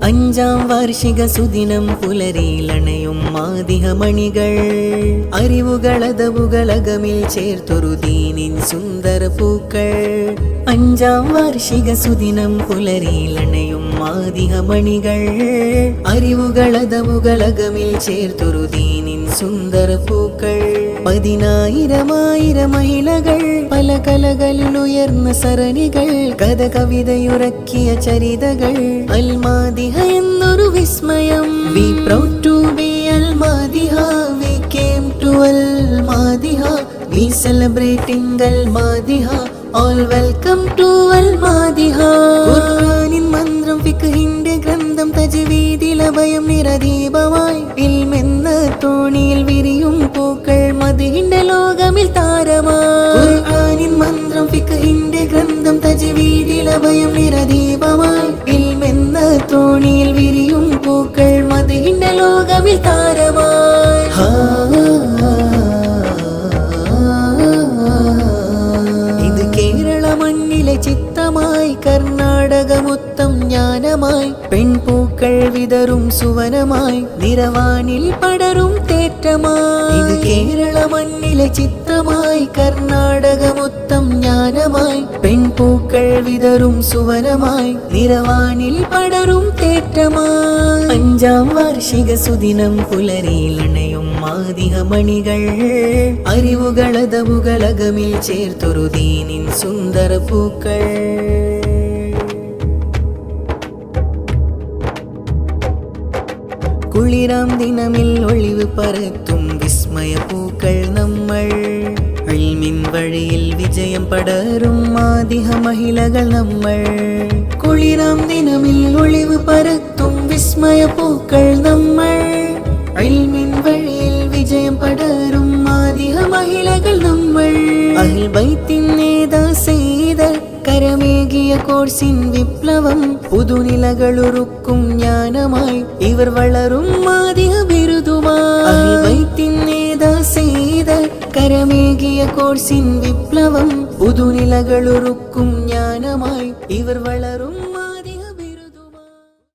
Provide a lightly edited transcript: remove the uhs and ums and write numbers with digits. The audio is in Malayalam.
അഞ്ചാം വാർഷിക സുദിനം പുലരിയിലണയും മാദിഹമണികൾ അറിവുകളതവുകളകമിൽ ചേർത്തൊരു ദീനിൻ സുന്ദര പൂക്കൾ. അഞ്ചാം വാർഷിക സുദിനം പുലരിയിലണയും മാദിഹമണികൾ അറിവുകളതവുകളകമിൽ ചേർത്തൊരു ദീനിൻ സുന്ദര പൂക്കൾ. 10,000 മഹിളകൾ പല കലകളിൽ ഉയർന്ന സരണികൾ കഥ കവിതയുറക്കിയ ചരിതകൾ. അൽമാദിഹ എന്നൊരു വിസ്മയം. We proud to be Al-Madiha. We came to Al-Madiha. We celebrating Al-Madiha. All welcome to Al-Madiha. ഖുർആനിൻ മന്ത്രം ഫിഖ്ഹിന്റെ ഗ്രന്ഥം തജ്വീദിൽ അഭയം നിറദീപമായി ഇൽമെന്ന തോണിയിൽ വിരിയും പൂക്കൾ മദ്ഹിന്റെ ലോകമിൽ താരമായി. ഖുർആനിൻ മന്ത്രം ഫിഖ്ഹിന്റെ ഗ്രന്ഥം തജ്വീദിൽ അഭയം നിറദീപമായി ഇൽമെന്ന തോണിയിൽ വിരിയും പൂക്കൾ മദ്ഹിന്റെ ലോകമിൽ താരമായി. ഇത് കേരള മണ്ണിലെ ചിത്തമായി കർണാടക മൊത്തം ജ്ഞാനമായി പെൺപൂക്കൾ വിതറും സുവനമായി നിറവാനിൽ പടരും തേറ്റമായി. ഇത് കേരള മണ്ണിലെ ചിത്തമായി കർണാടക മൊത്തം ജ്ഞാനമായി പെൺപൂക്കൾ വിതറും സുവനമായി നിറവാനിൽ പടരും തേറ്റമായി. അഞ്ചാം വാർഷിക സുദിനം പുലരിയിലണയും മാദിഹമണികൾ അറിവുകളതവുകളകമിൽ ചേർത്തൊരു ദീനിൻ സുന്ദര പൂക്കൾ. കുളിരാം ദിനമിൽ ഒളിവ് പരത്തും വിസ്മയ പൂക്കൾ നമ്മൾ. ഇൽമിൻ വഴിയിൽ വിജയം പടരും മാദിഹ മഹിളകൾ നമ്മൾ. കുളിരാം ദിനമിൽ ഒളിവ് പരത്തും വിസ്മയ പൂക്കൾ നമ്മൾ. ഇൽമിൻ വഴിയിൽ വിജയം പടരും മാദിഹ മഹിളകൾ നമ്മൾ. അഹ്ൽ ബൈത്തിൻ നേതാ സയ്യിദ് കരമേകിയ കോഴ്സിൻ വിപ്ലവം പുതുനിലകളുറുക്കും ജ്ഞാനമായി ഇവർ വളരും മാദിഹ ബിരുദുമായി. അഹ്ൽ ബൈത്തിൻ നേതാ സയ്യിദ് കരമേകിയ കോഴ്സിൻ വിപ്ലവം പുതുനിലകളുറുക്കും ജ്ഞാനമായി ഇവർ വളരും